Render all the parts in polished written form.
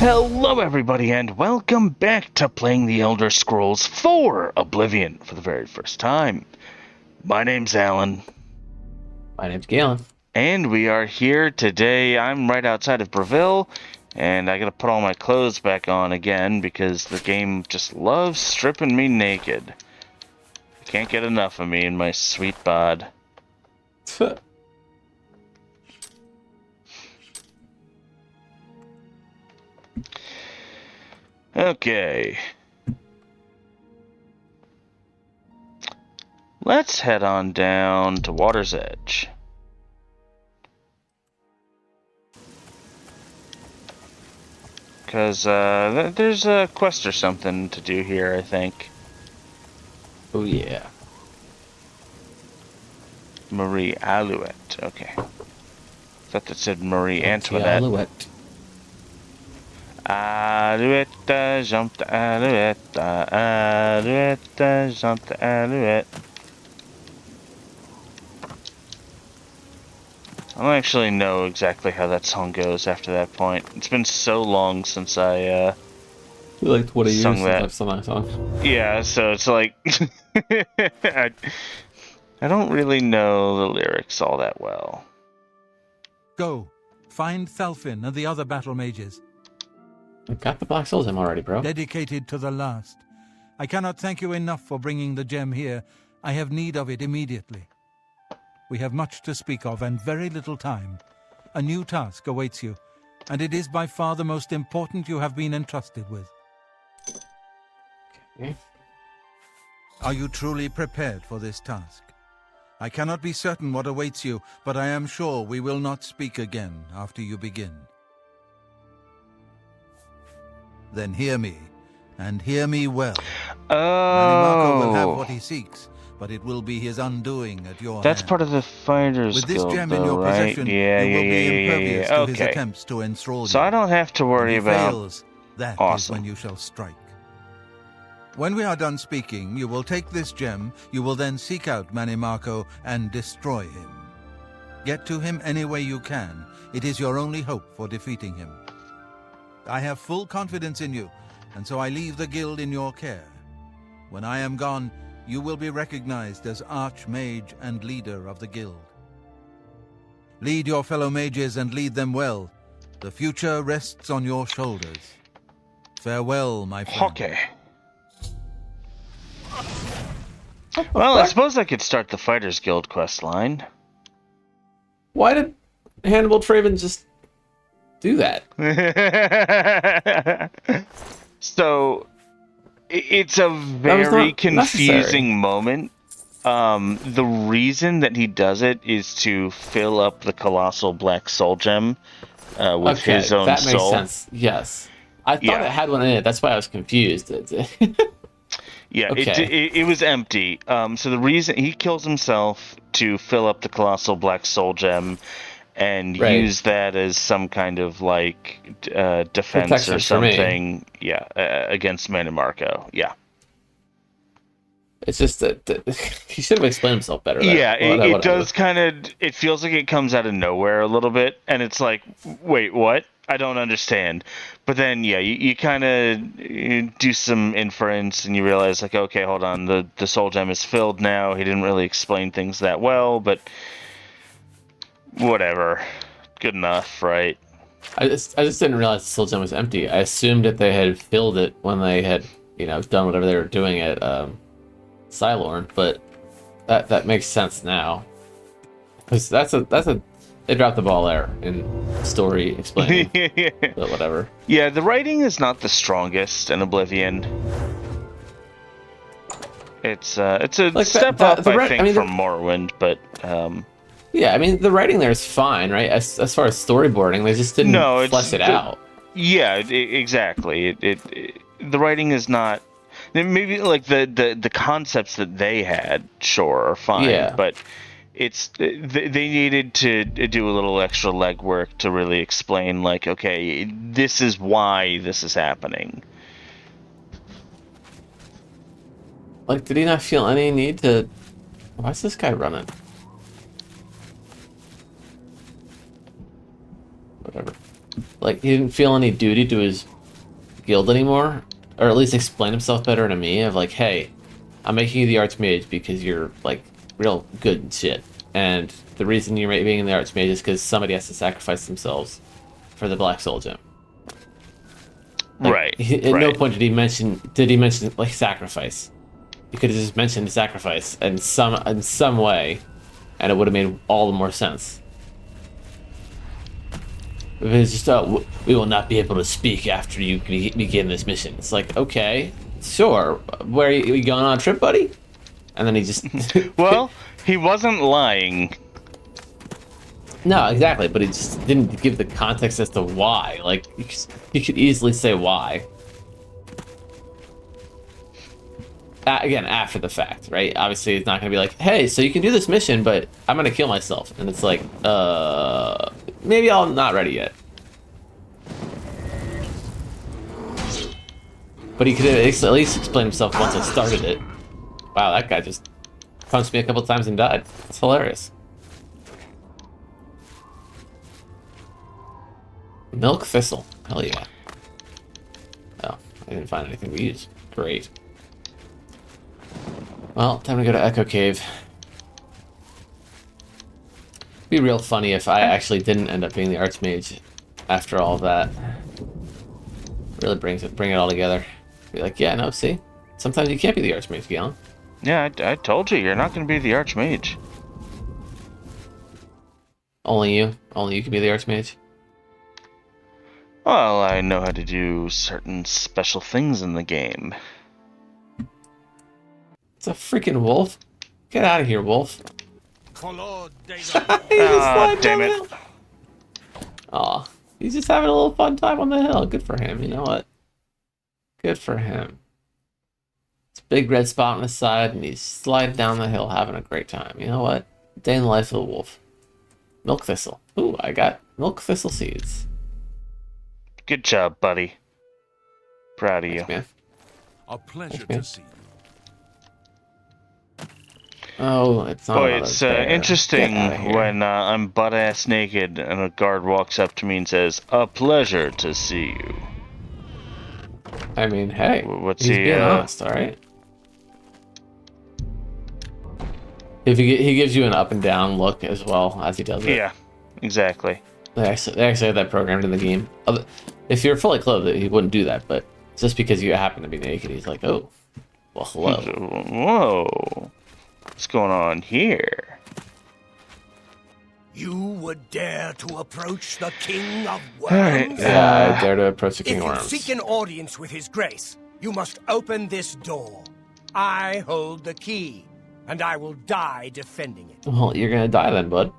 Hello everybody and welcome back to playing the Elder Scrolls 4 Oblivion for the very first time. My name's Alan. My name's Galen. And we are here today. I'm right outside of Breville, and I gotta put all my clothes back on again because the game just loves stripping me naked. Can't get enough of me and my sweet bod. Okay. Let's head on down to Water's Edge. Because there's a quest or something to do here, I think. Oh, yeah. Marie Alouette. Okay. Thought that said Marie Antoinette. Alouette. Alouette, jump the Alouette, Alouette, jump the Alouette. I don't actually know exactly how that song goes after that point. It's been so long since I like 20 years sung since that. I've sung that song. Yeah, so it's like I don't really know the lyrics all that well. Go, find Thalfin and the other battle mages. I got the Black Soul Gem already, bro. Dedicated to the last. I cannot thank you enough for bringing the gem here. I have need of it immediately. We have much to speak of and very little time. A new task awaits you, and it is by far the most important you have been entrusted with. Okay. Are you truly prepared for this task? I cannot be certain what awaits you, but I am sure we will not speak again after you begin. Then hear me, and hear me well. Manimarco will have what he seeks, but it will be his undoing at your That's hand. part of the Fighters With this Guild, gem though, in your right? possession, Yeah, you will be impervious to his Okay. attempts to enthrall So you. I don't have to worry When he about... fails, that is Awesome. when you shall strike. When we are done speaking, you will take this gem, you will then seek out Manimarco and destroy him. Get to him any way you can. It is your only hope for defeating him. I have full confidence in you, and so I leave the guild in your care. When I am gone, you will be recognized as Archmage and leader of the guild. Lead your fellow mages and lead them well. The future rests on your shoulders. Farewell, my friend. Okay. Well, I suppose I could start the Fighters Guild quest line. Why did Hannibal Traven just do that? So, it's a very confusing moment. The reason that he does it is to fill up the colossal black soul gem with his own that soul. makes sense. Yes. I thought it had one in it. That's why I was confused. Yeah, Okay. it was empty. So the reason he kills himself to fill up the colossal black soul gem and use that as some kind of like defense Protection or something. Yeah, against Manimarco. Yeah. It's just that he should have explained himself better. Yeah, it Whatever. does kind of. It feels like it comes out of nowhere a little bit, and it's like, wait, what? I don't understand. But then, yeah, you kind of do some inference, and you realize, like, okay, hold on, the soul gem is filled now. He didn't really explain things that well, but whatever, good enough, right? I just didn't realize the soul gem was empty. I assumed that they had filled it when they had, done whatever they were doing at Cylorn, but that makes sense now. 'Cause they dropped the ball there in story explaining, but whatever. Yeah, the writing is not the strongest in Oblivion. It's a Like step up, I think, from Morrowind, but yeah, I mean the writing there is fine, right? As far as storyboarding, they just didn't flesh it out. Yeah, exactly. The writing is not. Maybe like the concepts that they had, sure, are fine, Yeah. but they needed to do a little extra legwork to really explain, like, okay, this is why this is happening. Like, did he not feel any need to? Why is this guy running? Whatever. Like, he didn't feel any duty to his guild anymore, or at least explain himself better to me. Of like, hey, I'm making you the Archmage because you're like real good and shit, and the reason you're being the Archmage is because somebody has to sacrifice themselves for the Black Soul Gem. Like, right. At no point did he mention like sacrifice. He could have just mentioned sacrifice in some way, and it would have made all the more sense. If it's just, we will not be able to speak after you begin this mission. It's like, okay, sure. Where are you going on a trip, buddy? And then he just... Well, he wasn't lying. No, exactly, but he just didn't give the context as to why. Like, you could easily say why. Again, after the fact, right? Obviously, it's not going to be like, hey, so you can do this mission, but I'm going to kill myself. And it's like, maybe I'm not ready yet. But he could at least explain himself once I started it. Wow, that guy just punched me a couple times and died. That's hilarious. Milk Thistle. Hell yeah. Oh, I didn't find anything to use. Great. Well, time to go to Echo Cave. It'd be real funny if I actually didn't end up being the Archmage after all of that. Really bring it all together. Be like, yeah, no, see? Sometimes you can't be the Archmage, Galen. Yeah, I told you, you're not going to be the Archmage. Only you? Only you can be the Archmage? Well, I know how to do certain special things in the game. It's a freaking wolf. Get out of here, wolf. Damn it. Aw, he's just having a little fun time on the hill. Good for him, you know what? Good for him. It's a big red spot on his side, and he's sliding down the hill having a great time. You know what? Day in the life of a wolf. Milk Thistle. Ooh, I got Milk Thistle seeds. Good job, buddy. Proud of you. Thanks, man. A pleasure man. to see you. Oh, it's not. Boy, it's interesting when I'm butt-ass naked and a guard walks up to me and says, "A pleasure to see you." I mean, hey, What's he's he, being honest, all right? If he gives you an up and down look as well as he does it. Yeah, exactly. They actually have that programmed in the game. If you're fully clothed, he wouldn't do that, but just because you happen to be naked, he's like, oh, well, hello. Whoa. What's going on here? You would dare to approach the King of Worms? Alright, Yeah, I dare to approach the King If of you Worms. seek an audience with his grace, you must open this door. I hold the key, and I will die defending it. Well, you're gonna die then, bud.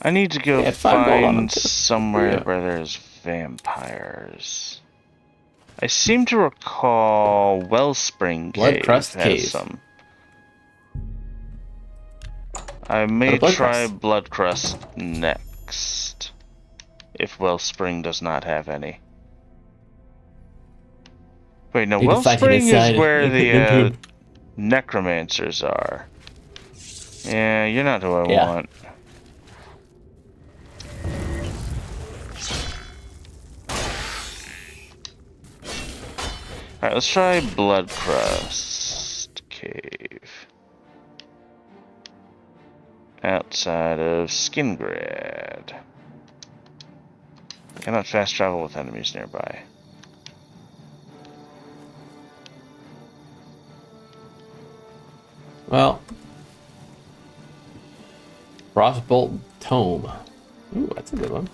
I need to go Yeah, 5 gold on find them. somewhere Yeah. where there's vampires. I seem to recall Wellspring Cave Bloodcrust has Cave. some. I may Bloodcrust. try Bloodcrust next, if Wellspring does not have any. Wait, no, You can fight it Wellspring inside. is where the Into- necromancers are. Yeah, you're not who I Yeah. want. Alright, let's try Bloodcrust Cave. Outside of Skingrad. Cannot fast travel with enemies nearby. Well, Frostbolt Tome. Ooh, that's a good one.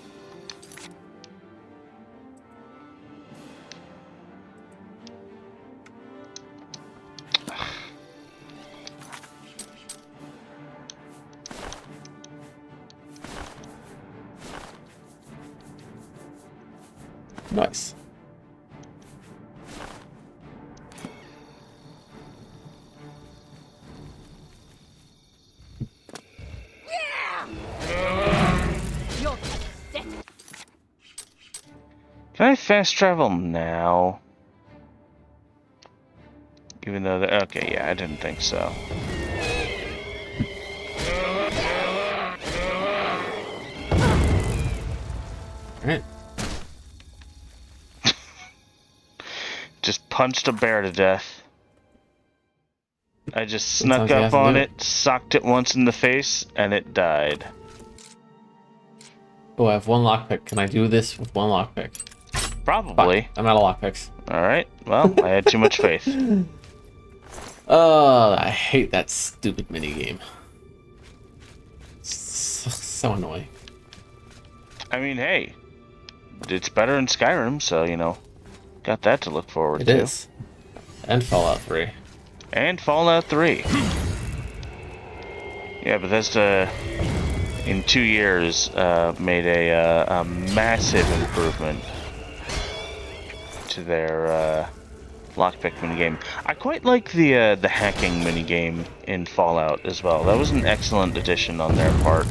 Nice. Can I fast travel now? Even though okay, yeah, I didn't think so. Alright. Just punched a bear to death. I just snuck Sometimes you up have to on do it, socked it once in the face, and it died. Oh, I have one lockpick. Can I do this with one lockpick? Probably. Fuck, I'm out of lockpicks. Alright, well, I had too much faith. Oh, I hate that stupid minigame. So annoying. I mean, hey, it's better in Skyrim, so, you know, got that to look forward It to. is. And Fallout 3. And Fallout 3. Yeah, Bethesda, in 2 years, made a massive improvement to their lockpick minigame. I quite like the hacking minigame in Fallout as well. That was an excellent addition on their part.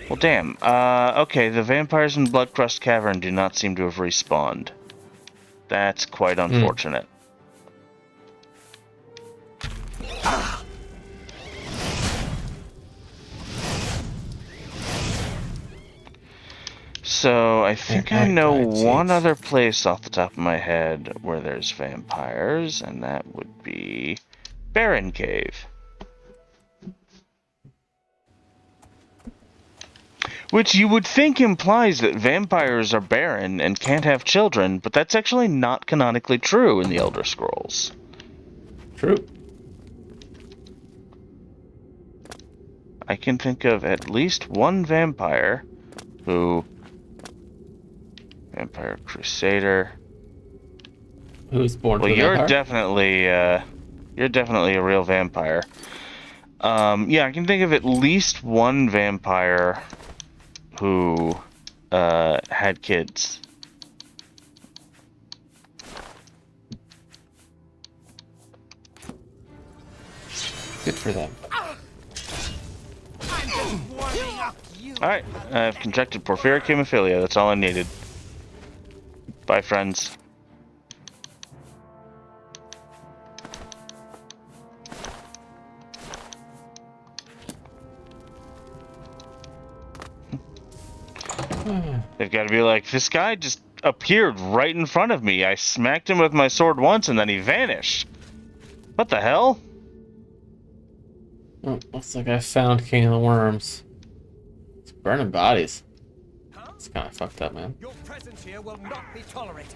Well, damn. Okay, the vampires in Bloodcrust Cavern do not seem to have respawned. That's quite unfortunate. So, I think I know one other place off the top of my head where there's vampires, and that would be Baron Cave. Which you would think implies that vampires are barren and can't have children, but that's actually not canonically true in the Elder Scrolls. True. I can think of at least one vampire who... Vampire Crusader. Who's born Well, to a vampire? You're definitely a real vampire. Yeah, I can think of at least one vampire who had kids. Good for them. Alright, I've contracted porphyric hemophilia. That's all I needed. Bye, friends. They've got to be like, this guy just appeared right in front of me. I smacked him with my sword once and then he vanished. What the hell? Oh, looks like I found King of the Worms. It's burning bodies. It's kind of fucked up, man. Your presence here will not be tolerated.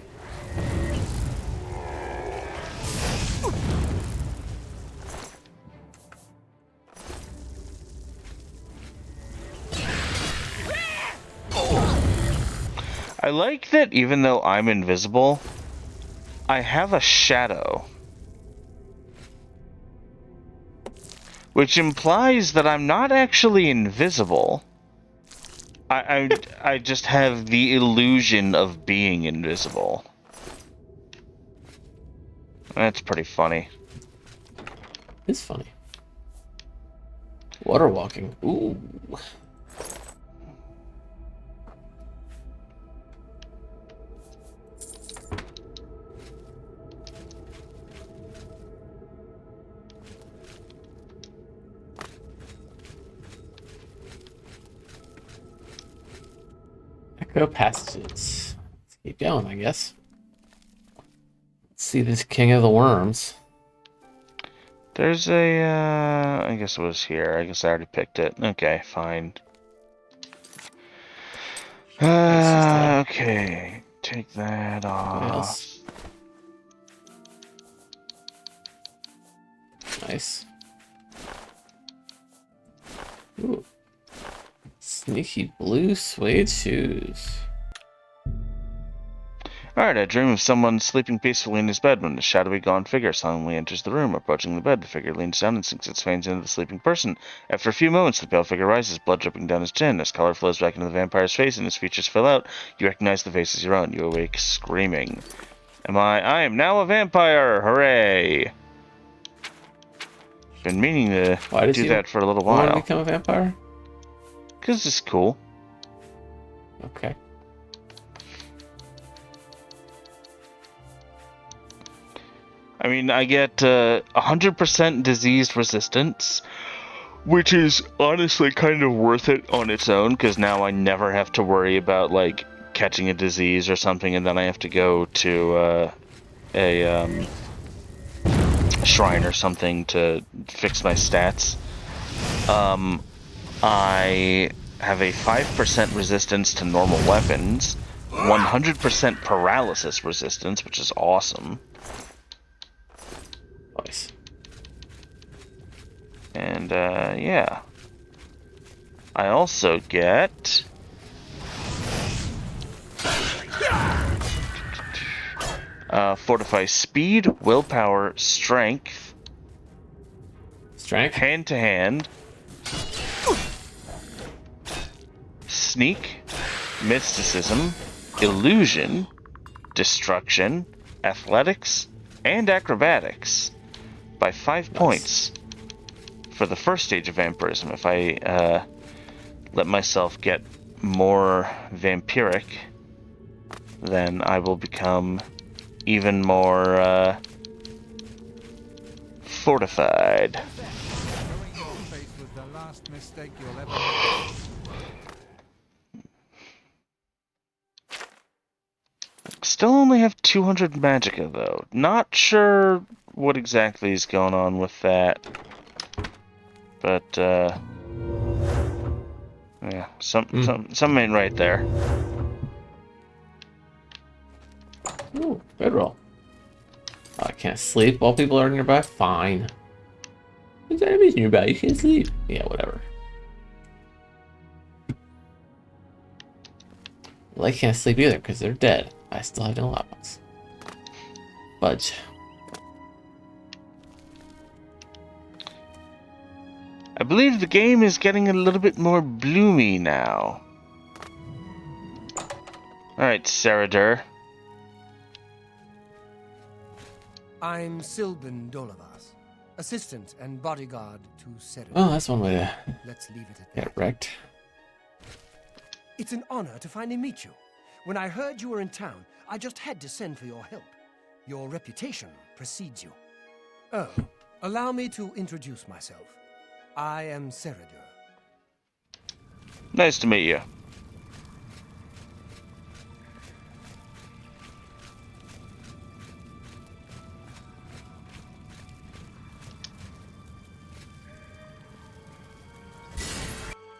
I like that even though I'm invisible, I have a shadow. Which implies that I'm not actually invisible. I just have the illusion of being invisible. That's pretty funny. It's funny. Water walking. Ooh. Echo passages. Let's keep going, I guess. Let's see this King of the Worms. There's a, I guess it was here. I guess I already picked it. Okay, fine. Okay. Take that off. Nice. Ooh. Sneaky blue suede shoes. Alright, I dream of someone sleeping peacefully in his bed when a shadowy gaunt figure suddenly enters the room. Approaching the bed, the figure leans down and sinks its fangs into the sleeping person. After a few moments, the pale figure rises, blood dripping down his chin. As color flows back into the vampire's face and his features fill out, you recognize the face as your own. You awake screaming. I am now a vampire! Hooray! Been meaning to do that for a little Want to while. become a vampire? Because it's cool. Okay. I mean, I get 100% disease resistance, which is honestly kind of worth it on its own, because now I never have to worry about, like, catching a disease or something, and then I have to go to a shrine or something to fix my stats. I have a 5% resistance to normal weapons, 100% paralysis resistance, which is awesome. Nice. And, yeah. I also get... fortify speed, willpower, strength, hand-to-hand, sneak, mysticism, illusion, destruction, athletics, and acrobatics by 5 points for the first stage of vampirism. If I let myself get more vampiric, then I will become even more fortified. Still only have 200 magicka though. Not sure what exactly is going on with that. But yeah, something ain't right there. Ooh, bedroll. I can't sleep while people are nearby? Fine. There's enemies nearby, you can't sleep. Yeah, whatever. Well, I can't sleep either because they're dead. I still have no allowance. Budge. I believe the game is getting a little bit more bloomy now. Alright, Cyrodiil. I'm Sylvan Dolavas, assistant and bodyguard to Cyrodiil. Oh, that's one way to Let's leave it at get that. wrecked. It's an honor to finally meet you. When I heard you were in town, I just had to send for your help. Your reputation precedes you. Oh, allow me to introduce myself. I am Cyrodiil. Nice to meet you.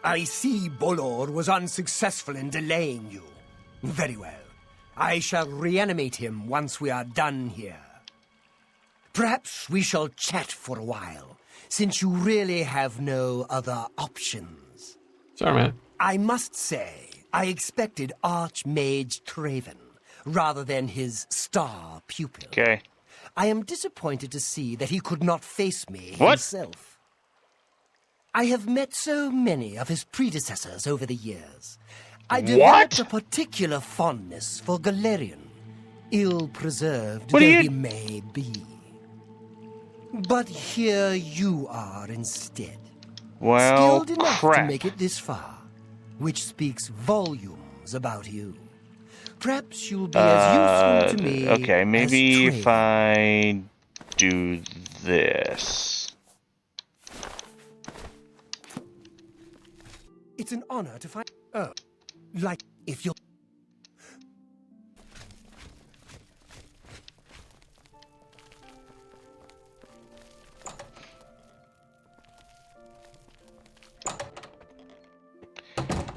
I see Bolor was unsuccessful in delaying you. Very well. I shall reanimate him once we are done here. Perhaps we shall chat for a while, since you really have no other options. Sorry, man. I must say, I expected Archmage Traven, rather than his star pupil. Okay. I am disappointed to see that he could not face me What? himself. I have met so many of his predecessors over the years. I developed a particular fondness for Galerion, ill-preserved What though do you- he may be. But here you are instead, Well, skilled enough crap. to make it this far, which speaks volumes about you. Perhaps you'll be as useful to me Okay, maybe as if Traven. I do this. It's an honor to find. Oh, like if you're.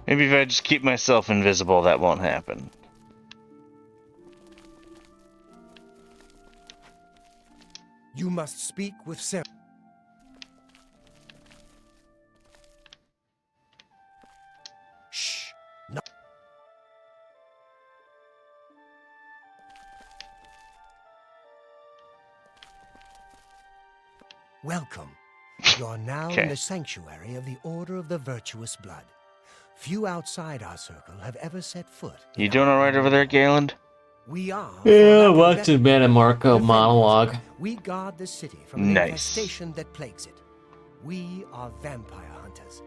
Maybe if I just keep myself invisible, that won't happen. You must speak with Sarah. Shh. No. Welcome. You're now Okay. in the sanctuary of the Order of the Virtuous Blood. Few outside our circle have ever set foot. You doing alright over there, Galen? We are. Yeah, for lack of watching better- Man and Marco defenders. monologue. We guard the city from an Nice. infestation that plagues it. We are vampire hunters.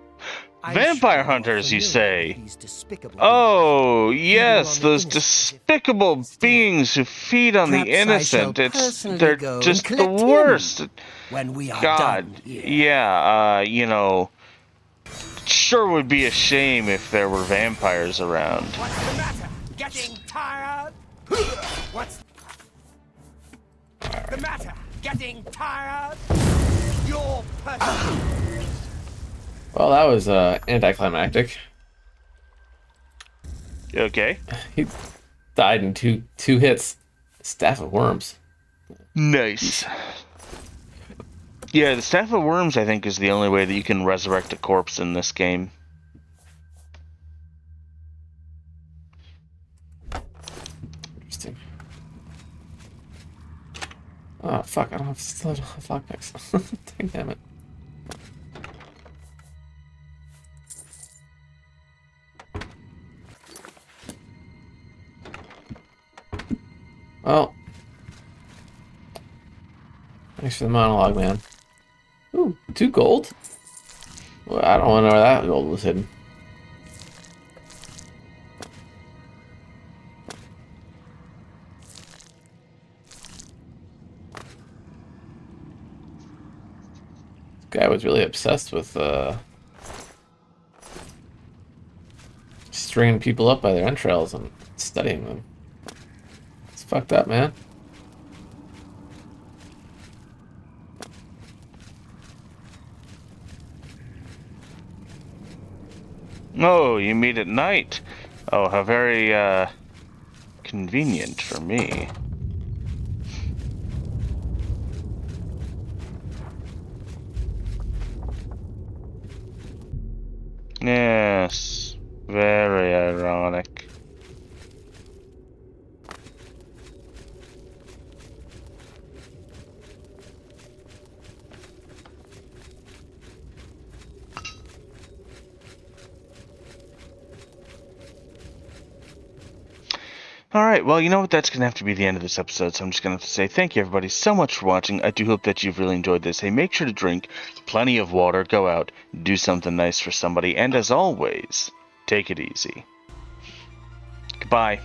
I'm Vampire sure you're hunters, you familiar with say? these despicable Oh, yes, on the those innocent. despicable Instead, beings who feed on the perhaps I innocent. shall It's personally they're go and just the collect him worst. when we are God, done here. yeah, you know, sure would be a shame if there were vampires around. What's the matter? Getting tired? What's the matter? Getting tired? You're perfect. Well, that was anticlimactic. Okay. He died in two hits. Staff of Worms. Nice. Yeah, the Staff of Worms, I think, is the only way that you can resurrect a corpse in this game. Interesting. Oh, fuck, I don't have fuck picks. Damn it. Well, thanks for the monologue, man. Ooh, 2 gold? Well, I don't want to know where that gold was hidden. This guy was really obsessed with stringing people up by their entrails and studying them. It's fucked up, man. Oh, you meet at night. Oh, how very, convenient for me. Yes, very ironic. Alright, well, you know what? That's going to have to be the end of this episode, so I'm just going to have to say thank you, everybody, so much for watching. I do hope that you've really enjoyed this. Hey, make sure to drink plenty of water, go out, do something nice for somebody, and as always, take it easy. Goodbye.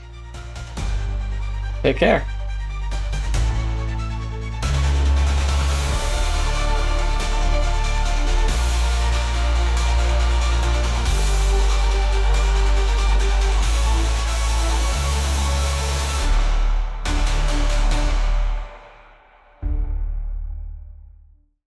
Take care.